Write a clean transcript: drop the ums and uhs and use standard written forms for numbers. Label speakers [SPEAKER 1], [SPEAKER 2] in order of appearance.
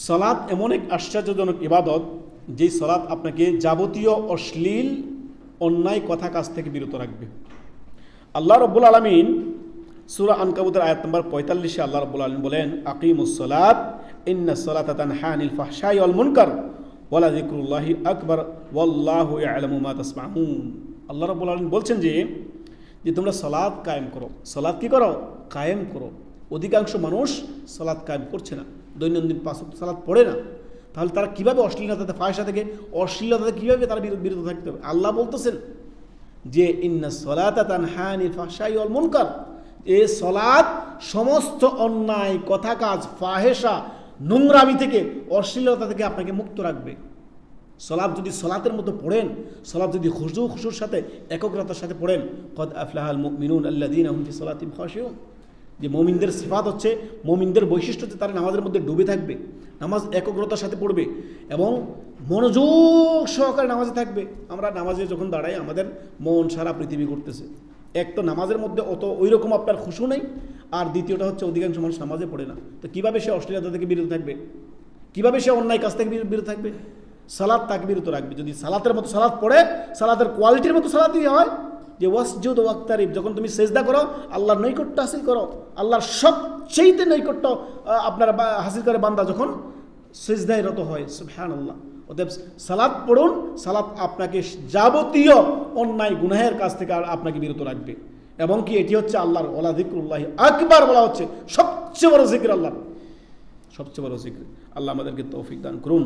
[SPEAKER 1] সালাত এমন এক আশ্চর্যজনক ইবাদত, যেই সালাত আপনাকে যাবতীয় অশ্লীল অন্যায় কথা কাজ থেকে বিরত রাখবে। আল্লাহ রাব্বুল আলামিন সূরা আনকাবুতের আয়াত নম্বর 45-এ আল্লাহ রাব্বুল আলামিন বলেন, আকিমুস সালাত ইন্নাস সালাতা তানহা আনিল ফাহশাই ওয়াল মুনকার ওয়ালা যিকরুল্লাহি আকবার ওয়াল্লাহু ইয়ালামু মা তাসমাউন। আল্লাহ রাব্বুল আলামিন বলছেন যে তোমরা সালাত কায়েম করো। সালাত কি করো? কায়েম করো। অধিকাংশ মানুষ সালাত কায়েম করছে না, দৈনন্দিন 5 ওয়াক্ত সালাত পড়ে না। তাহলে তারা কীভাবে অশ্লীলতা ফাহশা থেকে অশ্লীলতা কীভাবে তারা বিরত থাকতে হবে? আল্লাহ বলতেছেন যে ইন্নাস সালাতা তানহা আনিল ফাহশাই ওয়াল মুনকার, এই সালাত সমস্ত অন্যায় কথা কাজ, ফাহেসা, নোংরামি থেকে, অশ্লীলতা থেকে আপনাকে মুক্ত রাখবে। সালাত যদি সালাতের মতো পড়েন, সালাত যদি খুশুর সাথে, একগ্রতার সাথে পড়েন, কদ আফলাহাল মুমিনুন আল্লাযীনা হুম ফি সালাতিহিম খাশিউন, যে মুমিনদের সিফাত হচ্ছে, মুমিনদের বৈশিষ্ট্য হচ্ছে তারা নামাজের মধ্যে ডুবে থাকবে, নামাজ একগ্রতার সাথে পড়বে এবং মনোযোগ সহকারে নামাজে থাকবে। আমরা নামাজে যখন দাঁড়াই আমাদের মন সারা পৃথিবী ঘুরতেছে। এক তো নামাজের মধ্যে অত ওই রকম আপনার খুশু নেই, আর দ্বিতীয়টা হচ্ছে অধিকাংশ মানুষ নামাজে পড়ে না। তো কীভাবে সে অশ্লীলতা থেকে বিরত থাকবে? কীভাবে সে অন্যায় কাজ থেকে বিরত থাকবে? সালাত তাকে বিরত রাখবে। যদি সালাতের মতো সালাত পড়ে, সালাতের কোয়ালিটির মতো সালাতই হয়, যে ওয়াসজুদ ওয়াক্তারিব, যখন তুমি সেজদা করো আল্লাহর নৈকট্য হাসিল করো, আল্লাহর সবচেয়ে নৈকট্য আপনার হাসিল করে বান্দা যখন সেজদায় রত হয়। সুবহানাল্লাহ। অতএব সালাত পড়ুন, সালাত আপনাকে যাবতীয় অন্যায় গুনাহের কাছ থেকে আপনাকে বিরত রাখবে। এবং কি এটি হচ্ছে আল্লাহর ওয়ালা যিকরুল্লাহি আকবার বলা হচ্ছে, সবচেয়ে বড় জিকির, আল্লাহর সবচেয়ে বড় জিকির। আল্লাহ আমাদেরকে তৌফিক দান করুন।